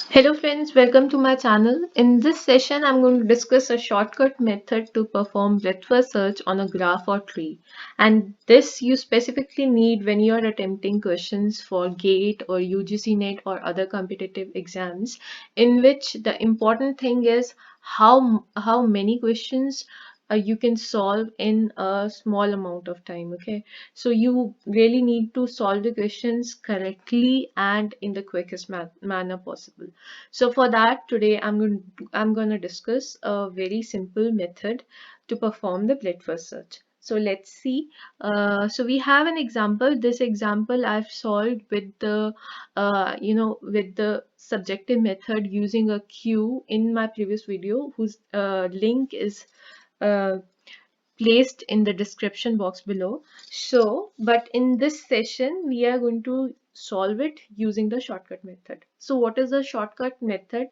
Hello friends, welcome to my channel. In this session, I'm going to discuss a shortcut method to perform breadth-first search on a graph or tree. And this you specifically need when you are attempting questions for GATE or UGC NET or other competitive exams, in which the important thing is how many questions you can solve in a small amount of time. Okay, so you really need to solve the questions correctly and in the quickest manner possible. So for that, today I'm going to discuss a very simple method to perform the breadth-first search. So let's see. So we have an example. This example I've solved with the with the subjective method using a queue in my previous video, whose link is uh, placed in the description box below. So, but in this session, we are going to solve it using the shortcut method. So, what is the shortcut method?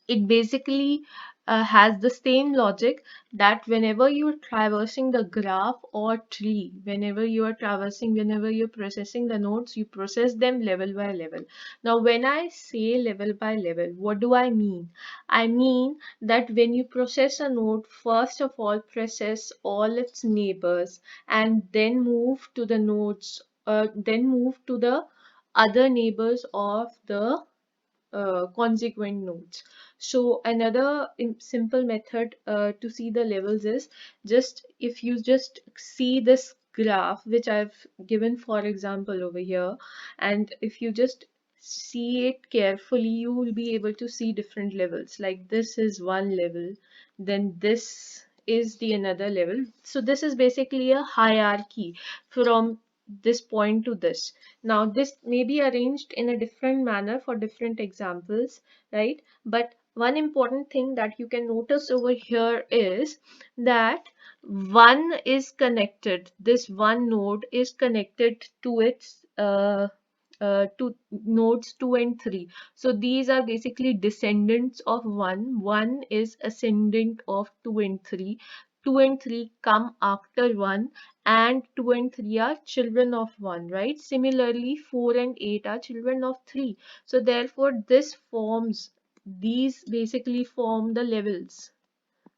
It basically has the same logic that whenever you're traversing the graph or tree, whenever you're processing the nodes, you process them level by level. Now, when I say level by level, what do I mean? I mean that when you process a node, first of all, process all its neighbors and then move to the nodes, then move to the other neighbors of the consequent nodes. So another simple method to see the levels is just if you just see this graph which I've given for example over here, and if you just see it carefully, you will be able to see different levels. Like this is one level, then this is the another level. So this is basically a hierarchy from this point to this. Now, this may be arranged in a different manner for different examples, right? But one important thing that you can notice over here is that one is connected, this one node is connected to its to nodes 2 and 3. So these are basically descendants of 1. 1 is ascendant of 2 and 3. 2 and 3 come after 1, and 2 and 3 are children of 1, right? Similarly, 4 and 8 are children of 3. So therefore, these basically form the levels.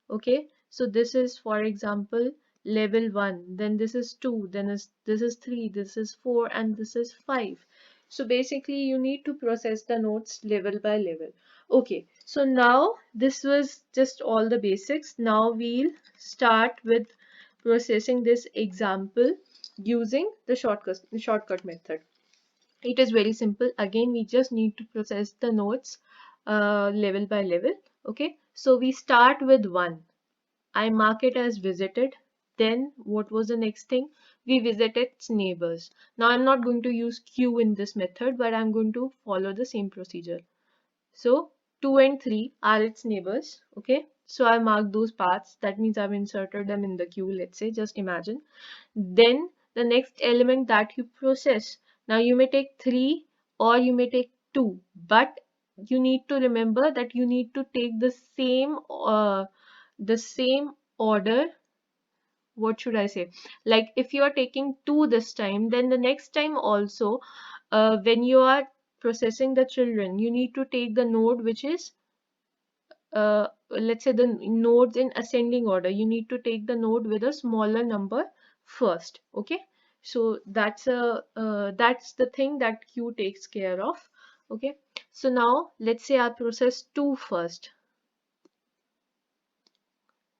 Okay, so this is, for example, level 1, then this is 2, this is 3, this is 4, and this is 5. So basically you need to process the nodes level by level. Okay, so now this was just all the basics. Now we'll start with processing this example using the shortcut method. It is very simple. Again, we just need to process the nodes level by level. Okay, so we start with 1. I mark it as visited. Then what was the next thing? We visited its neighbors. Now I'm not going to use queue in this method, but I'm going to follow the same procedure. So 2 and 3 are its neighbors. Okay. So I mark those paths. That means I've inserted them in the queue. Let's say, just imagine. Then the next element that you process. Now you may take 3 or you may take 2, but you need to remember that you need to take the same order. What should I say? Like if you are taking 2 this time, then the next time also, when you are processing the children, you need to take the node which is, let's say, the nodes in ascending order. You need to take the node with a smaller number first. Okay, so that's the thing that queue takes care of. Okay, so now let's say I process 2 first.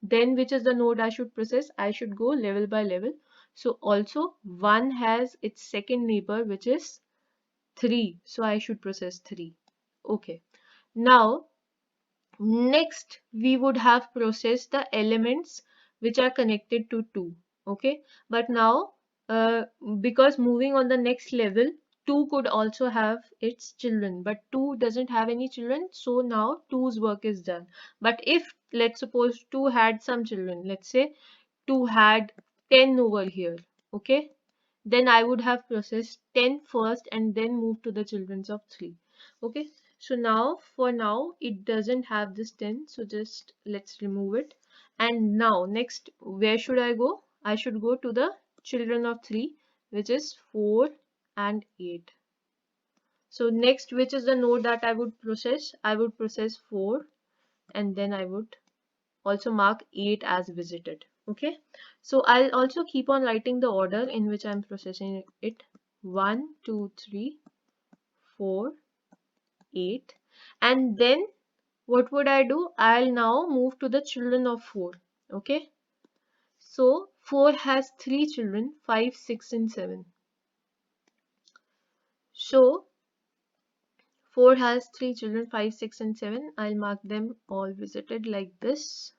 Then which is the node I should process? I should go level by level. So also 1 has its second neighbor, which is 3. So I should process 3. Okay. Now next we would have processed the elements which are connected to 2. Okay. But now uh, because moving on the next level, 2 could also have its children, but 2 doesn't have any children, so now two's work is done. But if, let's suppose, 2 had some children, let's say 2 had 10 over here, okay, then I would have processed 10 first and then move to the children's of 3. Okay, so now for now it doesn't have this 10, so just let's remove it. And now next, where should I go? I should go to the children of 3, which is 4 and 8. So next, which is the node that I would process? I would process 4, and then I would also mark 8 as visited. Okay, so I'll also keep on writing the order in which I'm processing it. 1, 2, 3, 4, 8, and then what would I do? I'll now move to the children of 4. Okay, so 4 has 3 children, 5, 6, and 7. So 4 has 3 children, 5, 6, and 7. I'll mark them all visited like this.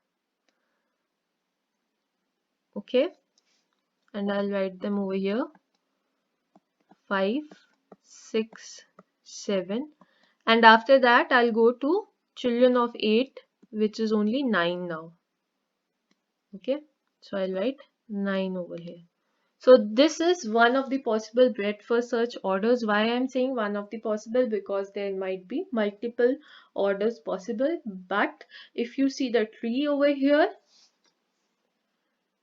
Okay, and I'll write them over here. 5, 6, 7. And after that, I'll go to children of 8, which is only 9 now. Okay, so I'll write 9 over here. So this is one of the possible breadth first search orders. Why I'm saying one of the possible? Because there might be multiple orders possible. But if you see the tree over here,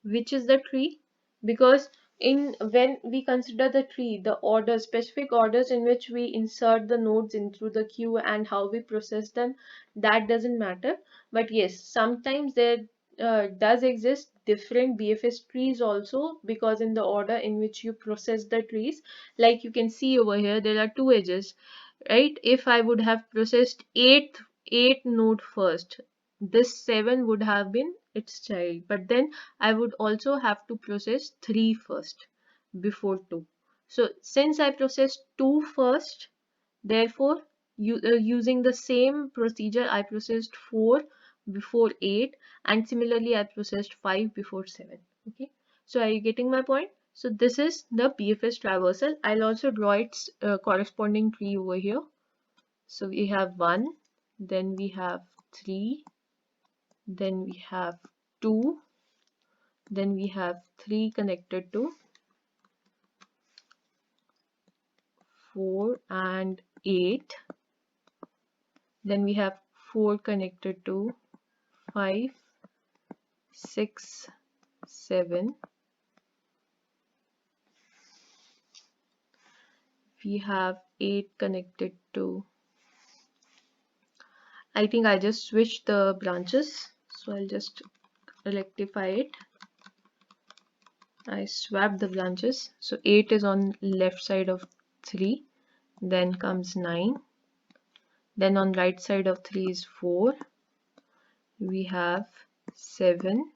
which is the tree? Because in when we consider the tree, the order, specific orders in which we insert the nodes into the queue and how we process them, that doesn't matter. But yes, sometimes there does exist different BFS trees also, because in the order in which you process the trees, like you can see over here, there are two edges, right? If I would have processed 8 node first, this 7 would have been its child, but then I would also have to process 3 first before 2. So since I processed 2 first, therefore using the same procedure, I processed 4 before 8, and similarly I processed 5 before 7. Okay, so are you getting my point? So this is the BFS traversal. I'll also draw its corresponding tree over here. So we have 1, then we have 3, then we have 2, then we have 3 connected to 4 and 8, then we have 4 connected to 5, 6, 7, we have 8 connected to, I think I just switched the branches, so I'll just rectify it. I swapped the branches, so 8 is on left side of 3, then comes 9, then on right side of 3 is 4, we have 7,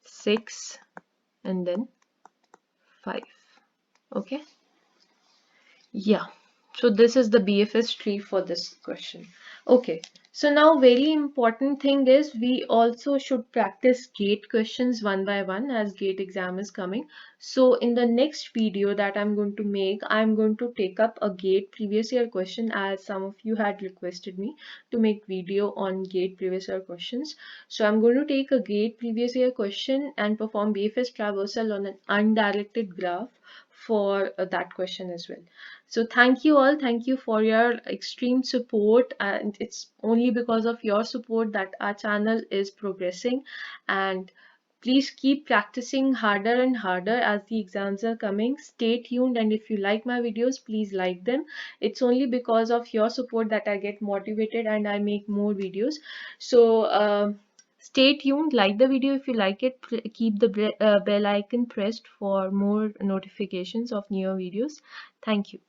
6, and then 5. Okay, yeah, so this is the BFS tree for this question. Okay, so now very important thing is we also should practice GATE questions one by one as GATE exam is coming. So in the next video that I'm going to make, I'm going to take up a GATE previous year question, as some of you had requested me to make video on GATE previous year questions. So I'm going to take a GATE previous year question and perform BFS traversal on an undirected graph for that question as well. So thank you all. Thank you for your extreme support, and it's only because of your support that our channel is progressing. And please keep practicing harder and harder as the exams are coming. Stay tuned, and if you like my videos, please like them. It's only because of your support that I get motivated and I make more videos. So stay tuned, like the video if you like it, keep the bell icon pressed for more notifications of newer videos. Thank you.